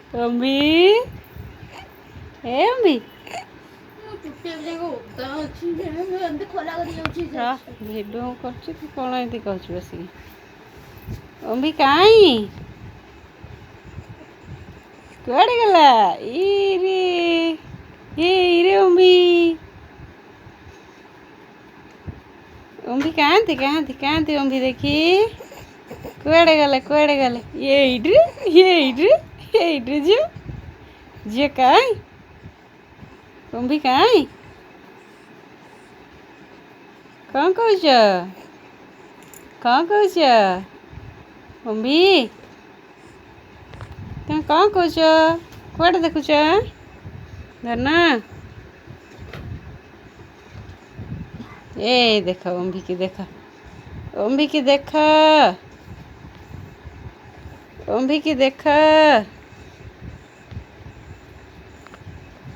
ଅମ୍ବି ଏ Ambi video କରୁଛି ତୁ କ'ଣ ଏମିତି କହୁଛୁ ବସିକି ଅମ୍ବି କାଇଁ କୁଆଡ଼େ ଗଲା ଇରେ ଅମ୍ବି ଅମ୍ବି କାହାନ୍ତି ଅମ୍ବି ଦେଖି କୁଆଡ଼େ ଗଲେ ଏଇଠି ଝିଅ କାଇଁ ଅମ୍ବି କାଇଁ କ'ଣ କହୁଛ ଅମ୍ବି ତୁମେ କ'ଣ କହୁଛ କୁଆଡ଼େ ଦେଖୁଛ ଧନ ଏ ଦେଖ ଅମ୍ବିକି ଦେଖ